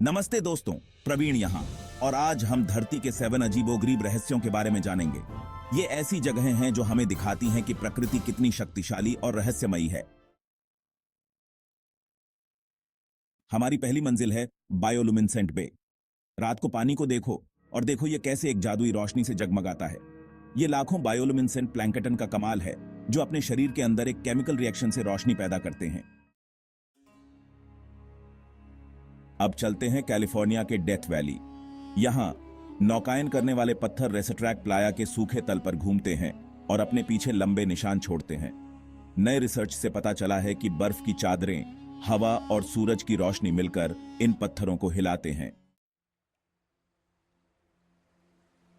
नमस्ते दोस्तों, प्रवीण यहाँ। और आज हम धरती के 7 अजीबोगरीब रहस्यों के बारे में जानेंगे। ये ऐसी जगहें हैं जो हमें दिखाती हैं कि प्रकृति कितनी शक्तिशाली और रहस्यमयी है। हमारी पहली मंजिल है बायोलुमिनेसेंट बे। रात को पानी को देखो और देखो ये कैसे एक जादुई रोशनी से जगमगाता है। ये लाखों बायोलुमिनेसेंट प्लैंकटन का कमाल है जो अपने शरीर के अंदर एक केमिकल रिएक्शन से रोशनी पैदा करते हैं। अब चलते हैं कैलिफोर्निया के डेथ वैली। यहां नौकायन करने वाले पत्थर रेसेट्रैक प्लाया के सूखे तल पर घूमते हैं और अपने पीछे लंबे निशान छोड़ते हैं। नए रिसर्च से पता चला है कि बर्फ की चादरें, हवा और सूरज की रोशनी मिलकर इन पत्थरों को हिलाते हैं।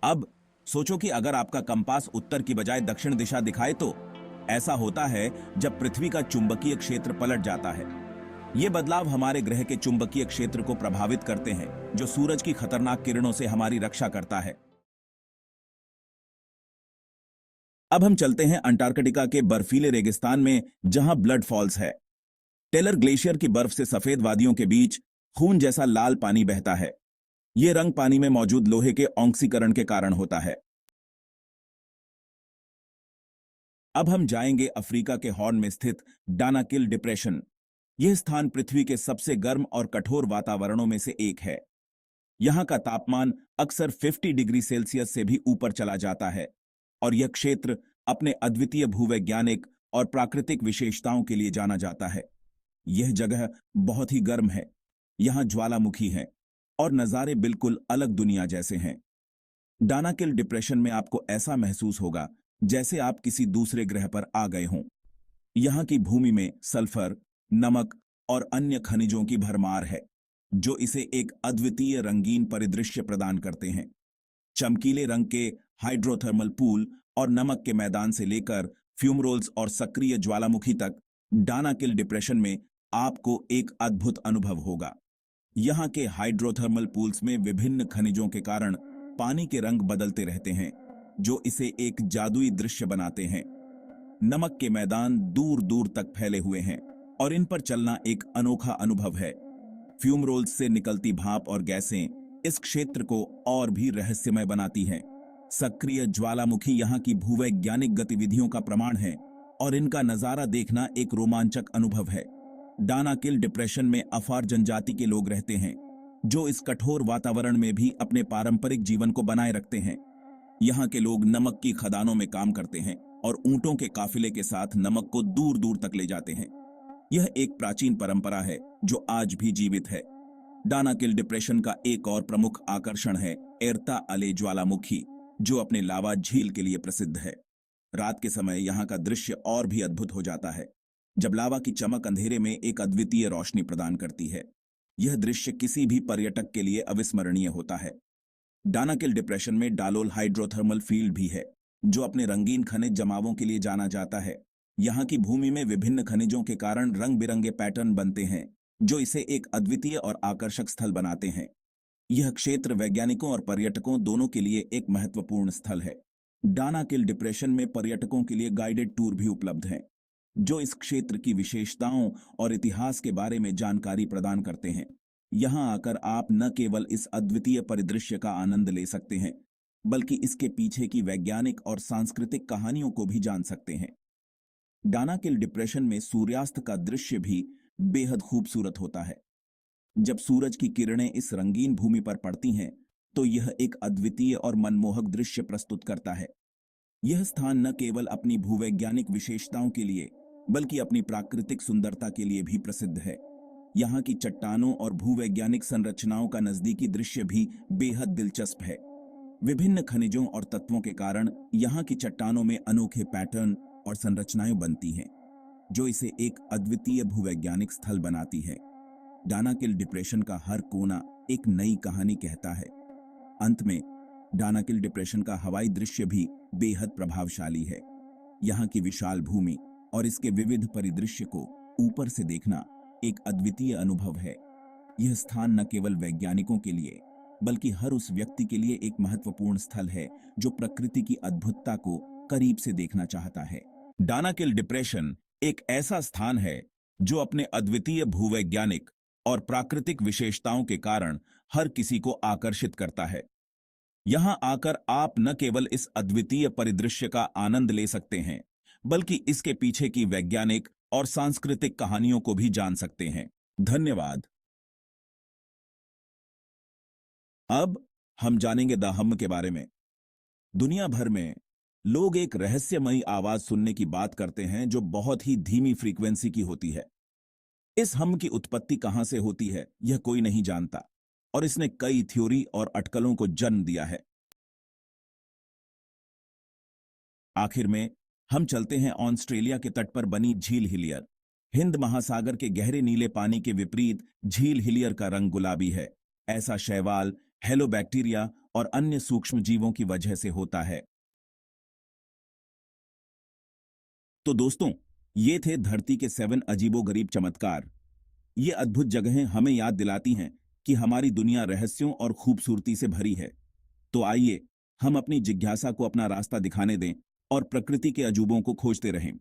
अब सोचो कि अगर आपका कंपास उत्तर की बजाय दक्षिण दिशा दिखाए तो ऐसा होता है जब पृथ्वी का चुंबकीय क्षेत्र पलट जाता है। ये बदलाव हमारे ग्रह के चुंबकीय क्षेत्र को प्रभावित करते हैं, जो सूरज की खतरनाक किरणों से हमारी रक्षा करता है। अब हम चलते हैं अंटार्कटिका के बर्फीले रेगिस्तान में, जहां ब्लड फॉल्स है। टेलर ग्लेशियर की बर्फ से सफेद वादियों के बीच खून जैसा लाल पानी बहता है। यह रंग पानी में मौजूद लोहे के ऑक्सीकरण के कारण होता है। अब हम जाएंगे अफ्रीका के हॉर्न में स्थित डानाकिल डिप्रेशन। यह स्थान पृथ्वी के सबसे गर्म और कठोर वातावरणों में से एक है। यहां का तापमान अक्सर 50 डिग्री सेल्सियस से भी ऊपर चला जाता है और यह क्षेत्र अपने अद्वितीय भूवैज्ञानिक और प्राकृतिक विशेषताओं के लिए जाना जाता है। यह जगह बहुत ही गर्म है, यहां ज्वालामुखी है और नज़ारे बिल्कुल अलग दुनिया जैसे हैं। डानाकिल डिप्रेशन में आपको ऐसा महसूस होगा जैसे आप किसी दूसरे ग्रह पर आ गए हों। यहां की भूमि में सल्फर, नमक और अन्य खनिजों की भरमार है, जो इसे एक अद्वितीय रंगीन परिदृश्य प्रदान करते हैं। चमकीले रंग के हाइड्रोथर्मल पूल और नमक के मैदान से लेकर फ्यूमरोल्स और सक्रिय ज्वालामुखी तक, डानाकिल डिप्रेशन में आपको एक अद्भुत अनुभव होगा। यहाँ के हाइड्रोथर्मल पूल्स में विभिन्न खनिजों के कारण पानी के रंग बदलते रहते हैं, जो इसे एक जादुई दृश्य बनाते हैं। नमक के मैदान दूर दूर तक फैले हुए हैं और इन पर चलना एक अनोखा अनुभव है। फ्यूम रोल्स से निकलती भाप और गैसें इस क्षेत्र को और भी रहस्यमय बनाती हैं। सक्रिय ज्वालामुखी यहाँ की भूवैज्ञानिक गतिविधियों का प्रमाण है और इनका नजारा देखना एक रोमांचक अनुभव है। डानाकिल डिप्रेशन में अफार जनजाति के लोग रहते हैं, जो इस कठोर वातावरण में भी अपने पारंपरिक जीवन को बनाए रखते हैं। यहाँ के लोग नमक की खदानों में काम करते हैं और ऊंटों के काफिले के साथ नमक को दूर दूर तक ले जाते हैं। यह एक प्राचीन परंपरा है जो आज भी जीवित है। डानाकिल डिप्रेशन का एक और प्रमुख आकर्षण है एर्ता अले ज्वालामुखी, जो अपने लावा झील के लिए प्रसिद्ध है। रात के समय यहाँ का दृश्य और भी अद्भुत हो जाता है, जब लावा की चमक अंधेरे में एक अद्वितीय रोशनी प्रदान करती है। यह दृश्य किसी भी पर्यटक के लिए अविस्मरणीय होता है। डानाकिल डिप्रेशन में डालोल हाइड्रोथर्मल फील्ड भी है, जो अपने रंगीन खनिज जमावों के लिए जाना जाता है। यहाँ की भूमि में विभिन्न खनिजों के कारण रंग बिरंगे पैटर्न बनते हैं, जो इसे एक अद्वितीय और आकर्षक स्थल बनाते हैं। यह क्षेत्र वैज्ञानिकों और पर्यटकों दोनों के लिए एक महत्वपूर्ण स्थल है। डानाकिल डिप्रेशन में पर्यटकों के लिए गाइडेड टूर भी उपलब्ध हैं, जो इस क्षेत्र की विशेषताओं और इतिहास के बारे में जानकारी प्रदान करते हैं। यहाँ आकर आप न केवल इस अद्वितीय परिदृश्य का आनंद ले सकते हैं, बल्कि इसके पीछे की वैज्ञानिक और सांस्कृतिक कहानियों को भी जान सकते हैं। डानाकिल डिप्रेशन में सूर्यास्त का दृश्य भी बेहद खूबसूरत होता है। जब सूरज की किरणें इस रंगीन भूमि पर पड़ती हैं, तो यह एक अद्वितीय और मनमोहक दृश्य प्रस्तुत करता है। यह स्थान न केवल अपनी भूवैज्ञानिक विशेषताओं के लिए, बल्कि अपनी प्राकृतिक सुंदरता के लिए भी प्रसिद्ध है। यहाँ की चट्टानों और भूवैज्ञानिक संरचनाओं का नजदीकी दृश्य भी बेहद दिलचस्प है। विभिन्न खनिजों और तत्वों के कारण यहाँ की चट्टानों में अनोखे पैटर्न और संरचनाएं बनती हैं, जो इसे एक अद्वितीय भूवैज्ञानिक स्थल बनाती है। डानाकिल डिप्रेशन का हर कोना एक नई कहानी कहता है। अंत में डानाकिल डिप्रेशन का हवाई दृश्य भी बेहद प्रभावशाली है। यहाँ की विशाल भूमि और इसके विविध परिदृश्य को ऊपर से देखना एक अद्वितीय अनुभव है। यह स्थान न केवल वैज्ञानिकों के लिए, बल्कि हर उस व्यक्ति के लिए एक महत्वपूर्ण स्थल है जो प्रकृति की अद्भुतता को करीब से देखना चाहता है। डानाकिल डिप्रेशन एक ऐसा स्थान है जो अपने अद्वितीय भूवैज्ञानिक और प्राकृतिक विशेषताओं के कारण हर किसी को आकर्षित करता है। यहां आकर आप न केवल इस अद्वितीय परिदृश्य का आनंद ले सकते हैं, बल्कि इसके पीछे की वैज्ञानिक और सांस्कृतिक कहानियों को भी जान सकते हैं। धन्यवाद। अब हम जानेंगे द हम्म के बारे में। दुनिया भर में लोग एक रहस्यमयी आवाज सुनने की बात करते हैं जो बहुत ही धीमी फ्रीक्वेंसी की होती है। इस हम की उत्पत्ति कहां से होती है यह कोई नहीं जानता, और इसने कई थ्योरी और अटकलों को जन्म दिया है। आखिर में हम चलते हैं ऑस्ट्रेलिया के तट पर बनी झील हिलियर। हिंद महासागर के गहरे नीले पानी के विपरीत झील हिलियर का रंग गुलाबी है। ऐसा शैवाल, हेलोबैक्टीरिया और अन्य सूक्ष्म जीवों की वजह से होता है। तो दोस्तों, ये थे धरती के 7 अजीबोगरीब चमत्कार। ये अद्भुत जगहें हमें याद दिलाती हैं कि हमारी दुनिया रहस्यों और खूबसूरती से भरी है। तो आइए हम अपनी जिज्ञासा को अपना रास्ता दिखाने दें और प्रकृति के अजूबों को खोजते रहें।